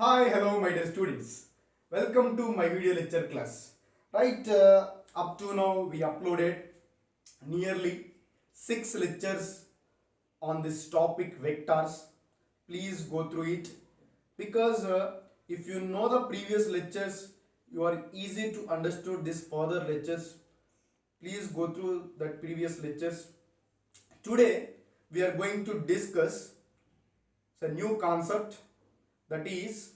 Hi, hello, my dear students. Welcome to my video lecture class. Right, up to now we uploaded nearly 6 lectures on this topic vectors. Please go through it because if you know the previous lectures, you are easy to understood this further lectures. Please go through that previous lectures. Today we are going to discuss a new concept, that is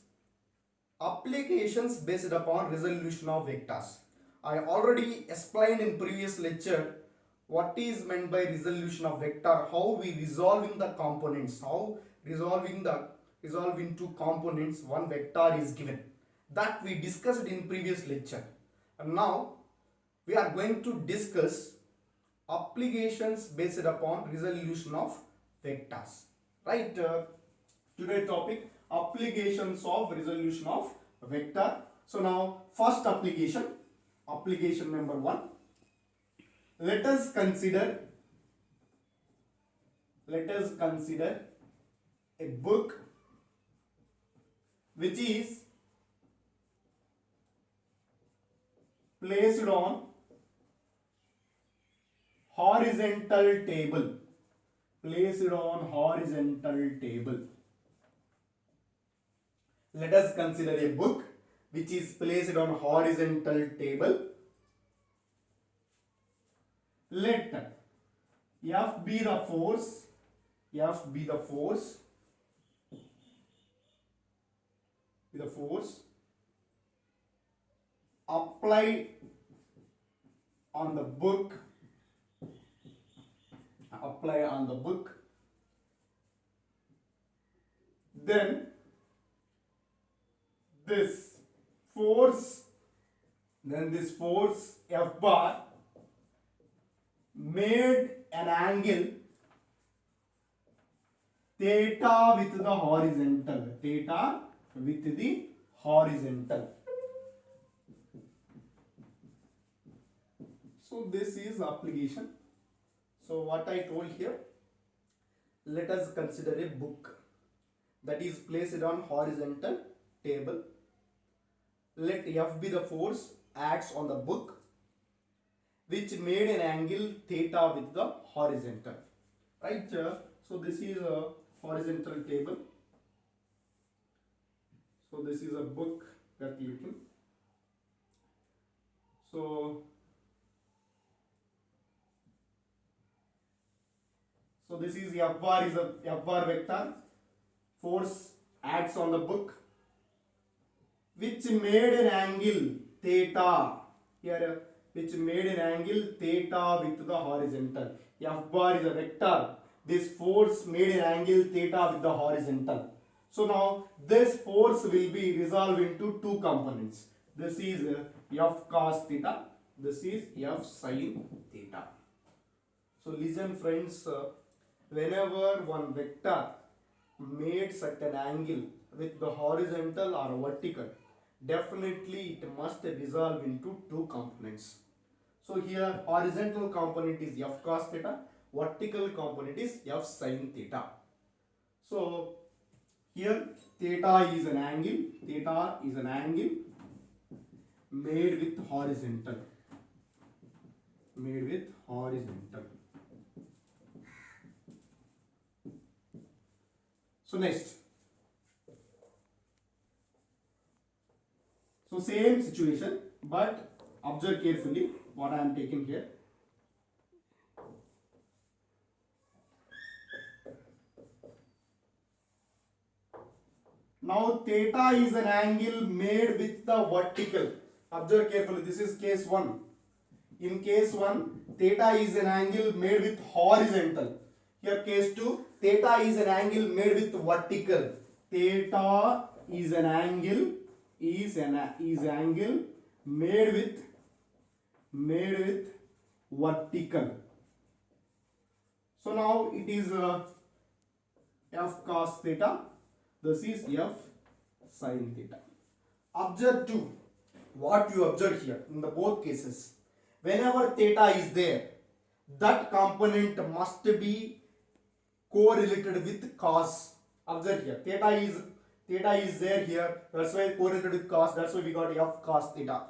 applications based upon resolution of vectors. I already explained in previous lecture what is meant by resolution of vector, how we resolving the components, how resolving two components one vector is given. That we discussed in previous lecture. And now we are going to discuss applications based upon resolution of vectors. Right? Today topic applications of resolution of vector. So now first application number 1. Let us consider a book which is placed on horizontal table. Let us consider a book which is placed on horizontal table. Let F be the force applied on the book then this force F bar made an angle theta with the horizontal. So this is application. So what I told here, let us consider a book that is placed on horizontal table. Let F be the force acts on the book which made an angle theta with the horizontal. Right? So this is a horizontal table. So this is a book that you can. So this is F bar vector. Force acts on the book which made an angle theta here, which made an angle theta with the horizontal. F bar is a vector. This force made an angle theta with the horizontal. So now this force will be resolved into two components. This is F cos theta. This is F sin theta. So listen friends, whenever one vector made certain angle with the horizontal or vertical, definitely it must resolve into two components. So here horizontal component is F cos theta, vertical component is F sin theta. So here theta is an angle made with horizontal. So next, so same situation, but observe carefully what I am taking here. Now theta is an angle made with the vertical. Observe carefully, this is case 1. In case 1, theta is an angle made with horizontal. Here case 2, theta is an angle made with vertical. Theta is an angle made with vertical. So now it is F cos theta. This is F sin theta. Observe to what you observe here in the both cases. Whenever theta is there, that component must be correlated with cos. Observe here, theta is Theta is there here. That's why correlated with cos. That's why we got f cos theta.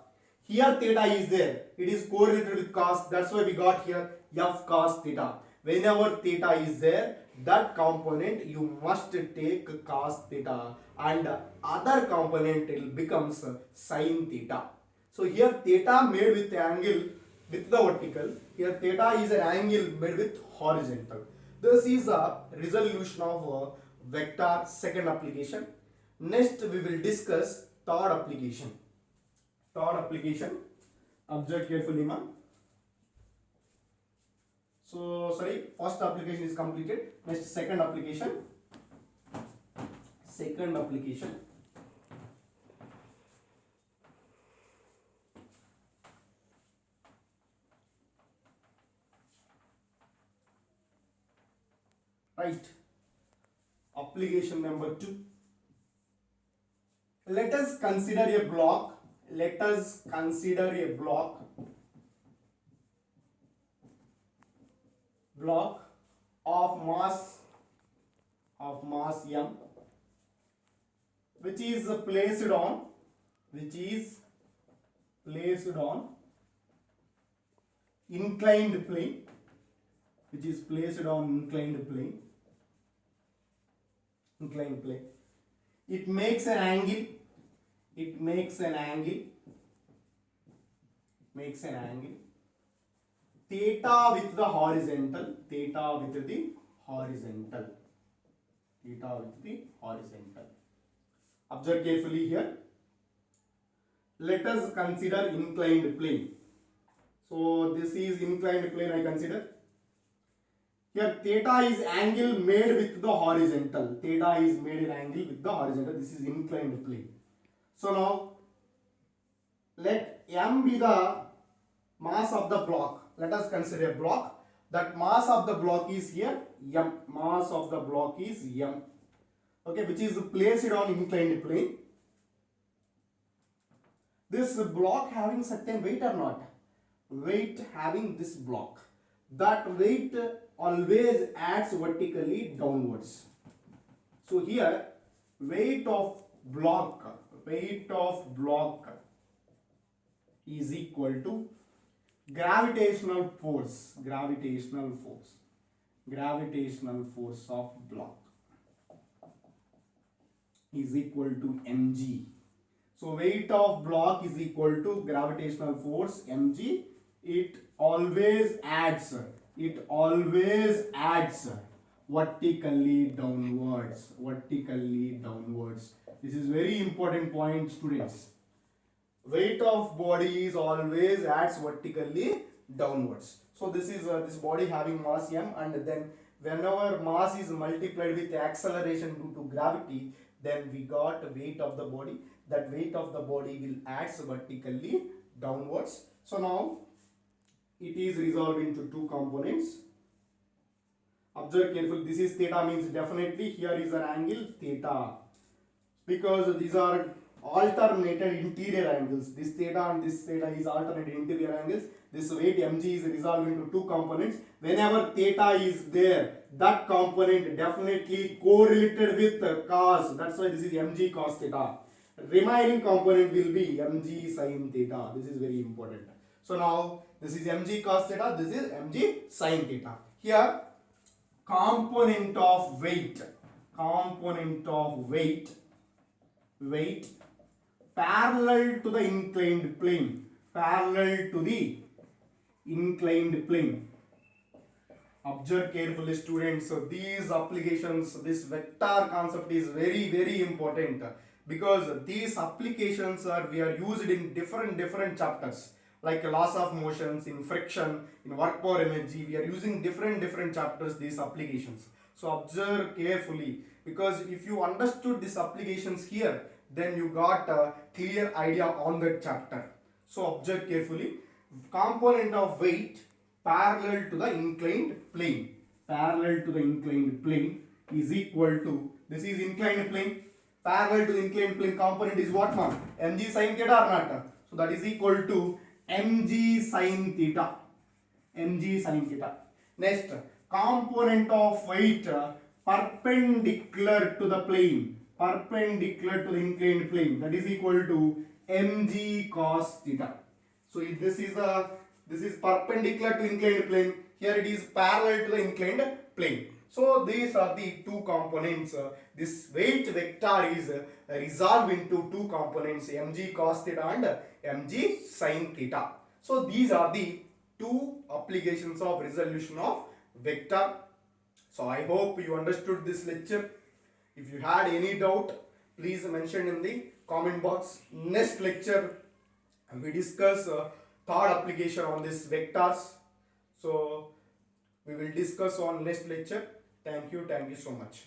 Here theta is there. It is correlated with cos. That's why we got here f cos theta. Whenever theta is there, that component you must take cos theta, and other component it becomes sin theta. So here theta made with angle with the vertical. Here theta is an angle made with horizontal. This is a resolution of vector second application. Next we will discuss third application. Third application, observe carefully, man. So sorry, first application is completed. Next second application. Second application. Right. Application number 2. Let us consider a block. Let us consider a block of mass m, which is placed on inclined plane, It makes an angle. Theta with the horizontal. Observe carefully here. Let us consider inclined plane. So this is inclined plane I consider. Here theta is angle made with the horizontal. This is inclined plane. So now let m be the mass of the block. Let us consider a block. That mass of the block is here m. Okay, which is placed on inclined plane. This block having certain weight or not? Weight having this block. That weight always acts vertically downwards. So here weight of block is equal to gravitational force of block is equal to mg. So weight of block is equal to gravitational force mg. It always adds vertically downwards. This is very important point, students. Weight of body is always adds vertically downwards. So this is this body having mass m, and then whenever mass is multiplied with acceleration due to gravity, then we got weight of the body. That weight of the body will adds vertically downwards. So now it is resolved into two components. Observe carefully. This is theta, means definitely here is an angle theta, because these are alternated interior angles. This theta and this theta is alternated interior angles. This weight mg is resolved into two components. Whenever theta is there, that component definitely correlated with cos. That's why this is mg cos theta. Remaining component will be mg sin theta. This is very important. So now this is mg cos theta, this is mg sin theta. Here component of weight parallel to the inclined plane. Observe carefully, students. So these applications, this vector concept is very, very important, because these applications we are used in different chapters, like laws of motions, in friction, in work power energy. We are using different chapters, these applications. So observe carefully, because if you understood these applications here, then you got a clear idea on that chapter. So observe carefully. Component of weight parallel to the inclined plane is equal to, this is inclined plane, parallel to the inclined plane component is what, man? Mg sin theta or not? So that is equal to mg sin theta. Next, component of weight perpendicular to the plane perpendicular to the inclined plane, that is equal to mg cos theta. So if this is perpendicular to inclined plane, here it is parallel to the inclined plane. So these are the two components. This weight vector is resolved into two components, mg cos theta and mg sin theta. So these are the two applications of resolution of vector. So I hope you understood this lecture. If you had any doubt, please mention in the comment box. Next lecture we discuss third application on this vectors. So we will discuss on next lecture. Thank you so much.